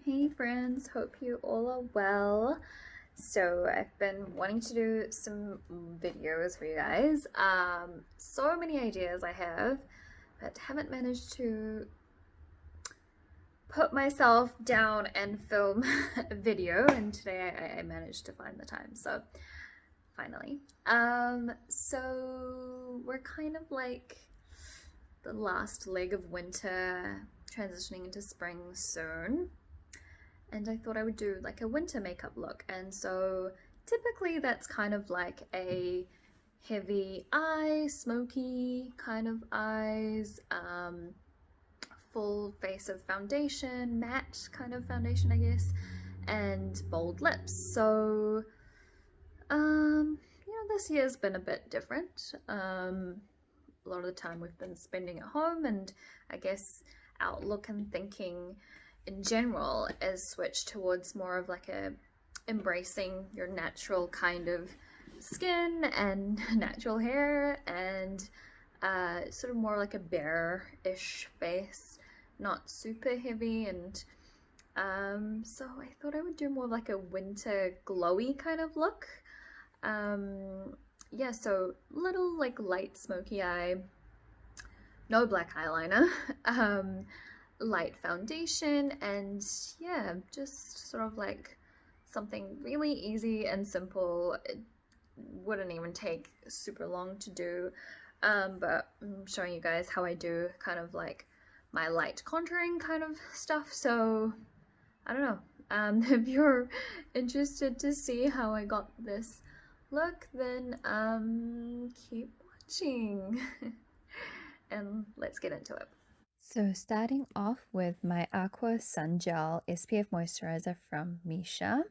Hey friends, hope you all are well. So I've been wanting to do some videos for you guys. So many ideas I have, but haven't managed to put myself down and film a video, and today I managed to find the time, so finally. So we're kind of like the last leg of winter, transitioning into spring soon. And I thought I would do like a winter makeup look. And so typically that's kind of like a heavy eye, smoky kind of eyes, full face of foundation, matte kind of foundation, I guess, and bold lips. So, this year's been a bit different. A lot of the time we've been spending at home, and I guess outlook and thinking in general is switched towards more of like a embracing your natural kind of skin and natural hair, and sort of more like a bare-ish face, not super heavy. And so I thought I would do more like a winter glowy kind of look. Yeah, so little like light smoky eye, no black eyeliner, light foundation, and yeah, just sort of like something really easy and simple. It wouldn't even take super long to do, but I'm showing you guys how I do kind of like my light contouring kind of stuff. So I don't know, if you're interested to see how I got this look, then keep watching. And let's get into it. So starting off with my Aqua Sun Gel SPF Moisturizer from Missha.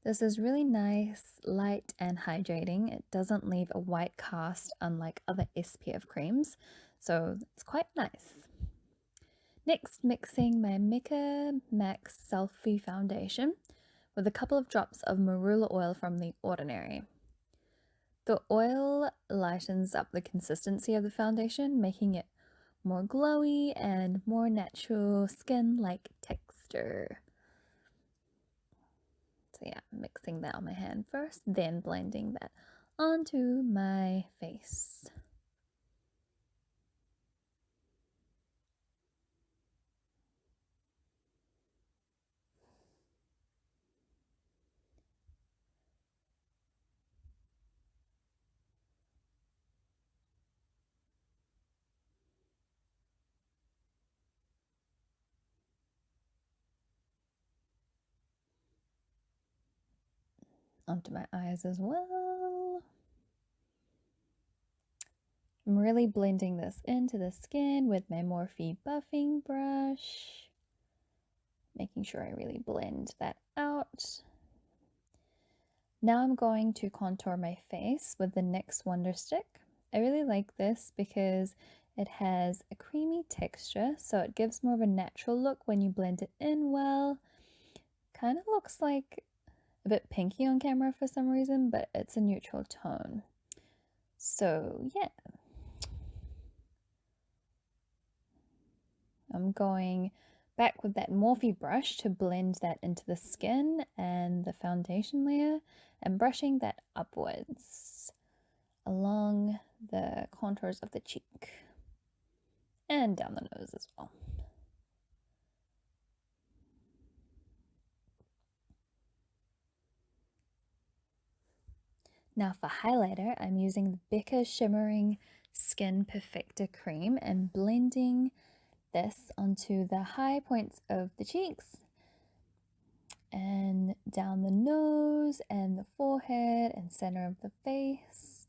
This is really nice, light and hydrating. It doesn't leave a white cast unlike other SPF creams, so it's quite nice. Next, mixing my Mecca Max Selfie foundation with a couple of drops of Marula oil from the Ordinary. The oil lightens up the consistency of the foundation, making it more glowy and more natural skin-like texture. So yeah, mixing that on my hand first, then blending that onto my face. Onto my eyes as well. I'm really blending this into the skin with my Morphe buffing brush, making sure I really blend that out. Now I'm going to contour my face with the NYX Wonder Stick. I really like this because it has a creamy texture, so it gives more of a natural look when you blend it in well. Kind of looks like a bit pinky on camera for some reason, but it's a neutral tone. So yeah. I'm going back with that Morphe brush to blend that into the skin and the foundation layer, and brushing that upwards along the contours of the cheek and down the nose as well. Now for highlighter, I'm using the Becca Shimmering Skin Perfector Cream and blending this onto the high points of the cheeks and down the nose and the forehead and center of the face.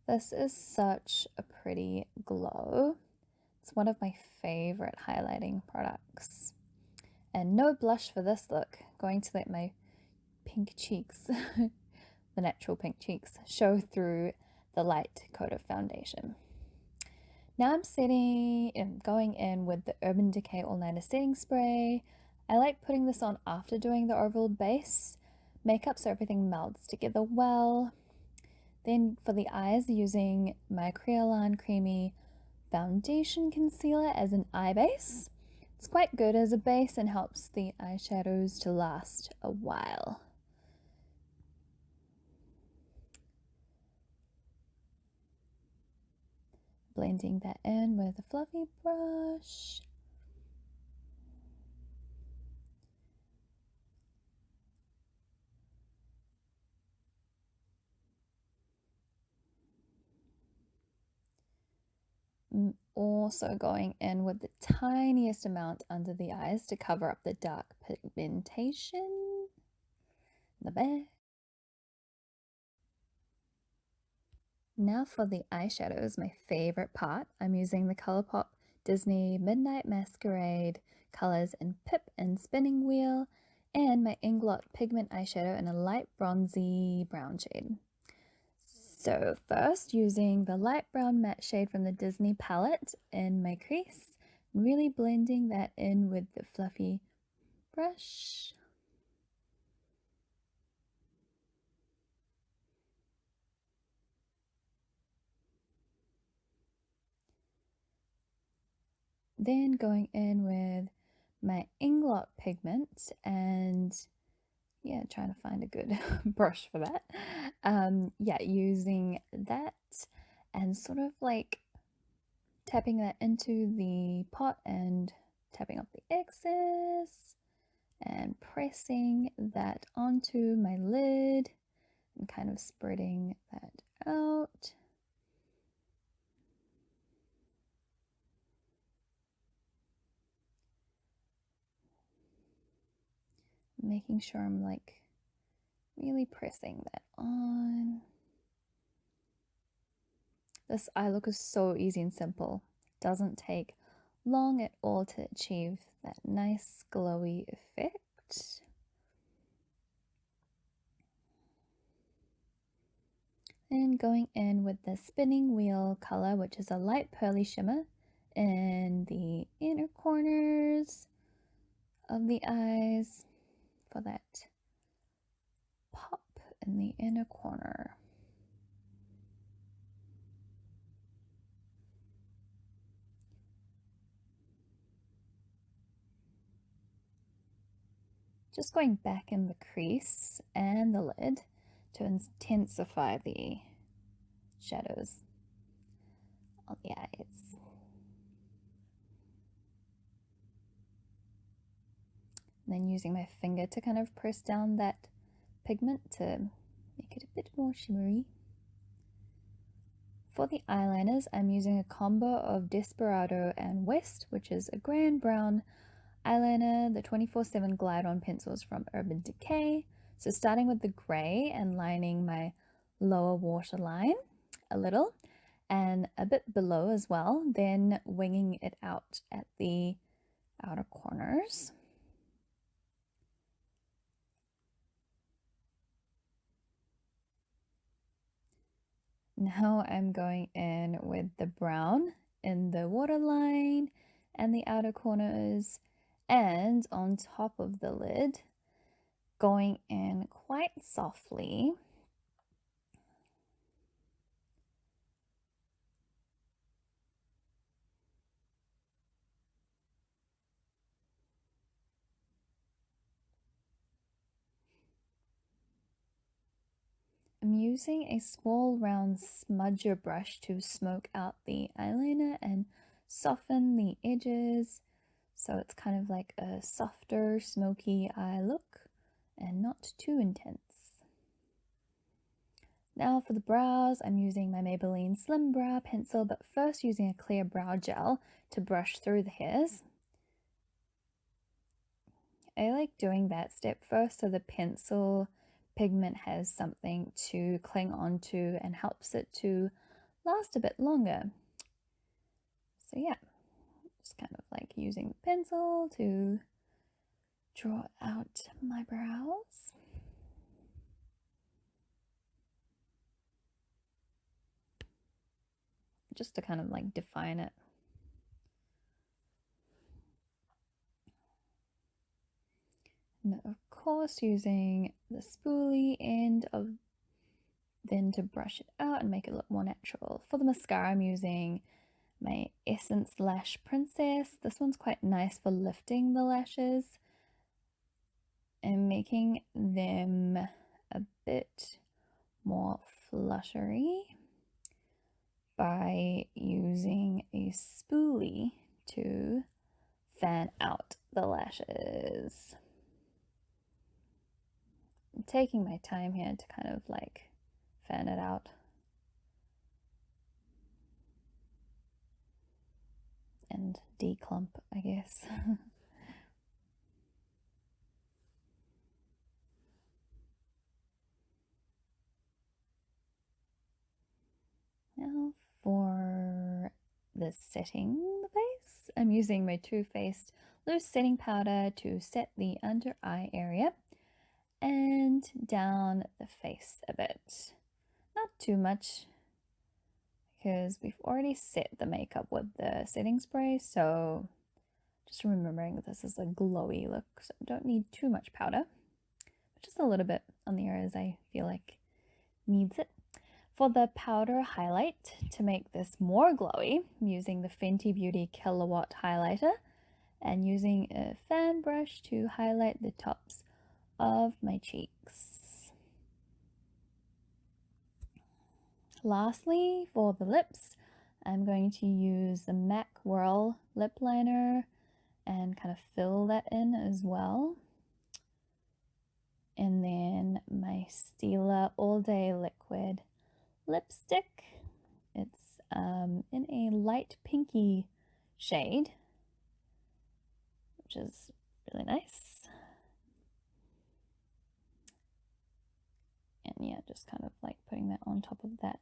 This is such a pretty glow. It's one of my favorite highlighting products. And no blush for this look. Going to let my pink cheeks, the natural pink cheeks, show through the light coat of foundation. Now I'm going in with the Urban Decay All Nighter setting spray. I like putting this on after doing the overall base makeup so everything melts together well. Then for the eyes, using my Creoline Creamy Foundation Concealer as an eye base It's quite good as a base and helps the eyeshadows to last a while. Blending that in with a fluffy brush. Also going in with the tiniest amount under the eyes to cover up the dark pigmentation in the back. Now for the eyeshadows, my favorite part. I'm using the Colourpop Disney Midnight Masquerade colors in Pip and Spinning Wheel, and my Inglot Pigment eyeshadow in a light bronzy brown shade. So first, using the light brown matte shade from the Disney palette in my crease, really blending that in with the fluffy brush. Then going in with my Inglot pigment and yeah, trying to find a good brush for that. Yeah, using that and sort of like tapping that into the pot and tapping off the excess and pressing that onto my lid and kind of spreading that out. Making sure I'm like really pressing that on. This eye look is so easy and simple. Doesn't take long at all to achieve that nice glowy effect. And going in with the spinning wheel color, which is a light pearly shimmer in the inner corners of the eyes for that pop in the inner corner. Just going back in the crease and the lid to intensify the shadows on the eyes. And then using my finger to kind of press down that pigment to make it a bit more shimmery. For the eyeliners, I'm using a combo of Desperado and West, which is a grey and brown eyeliner, the 24/7 Glide On pencils from Urban Decay. So starting with the grey and lining my lower waterline a little and a bit below as well, then winging it out at the outer corners. Now I'm going in with the brown in the waterline and the outer corners and on top of the lid, going in quite softly. I'm using a small round smudger brush to smoke out the eyeliner and soften the edges, so it's kind of like a softer, smoky eye look and not too intense. Now for the brows, I'm using my Maybelline Slim Brow Pencil, but first using a clear brow gel to brush through the hairs. I like doing that step first so the pencil pigment has something to cling onto and helps it to last a bit longer. So yeah, just kind of like using the pencil to draw out my brows. Just to kind of like define it. And of course using the spoolie end of then to brush it out and make it look more natural. For the mascara I'm using my Essence Lash Princess. This one's quite nice for lifting the lashes and making them a bit more fluttery by using a spoolie to fan out the lashes. I'm taking my time here to kind of like fan it out. And declump, I guess. Now for the setting the face, I'm using my Too Faced loose setting powder to set the under eye area and down the face a bit. Not too much because we've already set the makeup with the setting spray, so just remembering that this is a glowy look, so I don't need too much powder, but just a little bit on the areas I feel like needs it. For the powder highlight, to make this more glowy, I'm using the Fenty Beauty Killawatt highlighter and using a fan brush to highlight the tops of my cheeks. Lastly, for the lips, I'm going to use the MAC Whirl lip liner and kind of fill that in as well. And then my Stila All Day Liquid lipstick. It's in a light pinky shade, which is really nice. And yeah, just kind of like putting that on top of that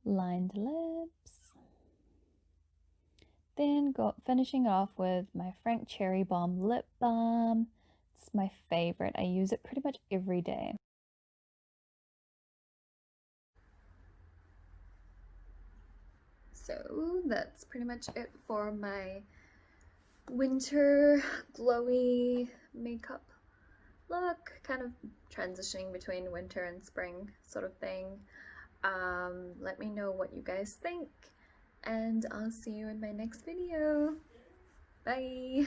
lined lips. Then finishing off with my Frank Cherry Bomb lip balm. It's my favorite. I use it pretty much every day. So that's pretty much it for my winter glowy makeup look, kind of transitioning between winter and spring sort of thing. Let me know what you guys think, and I'll see you in my next video. Bye!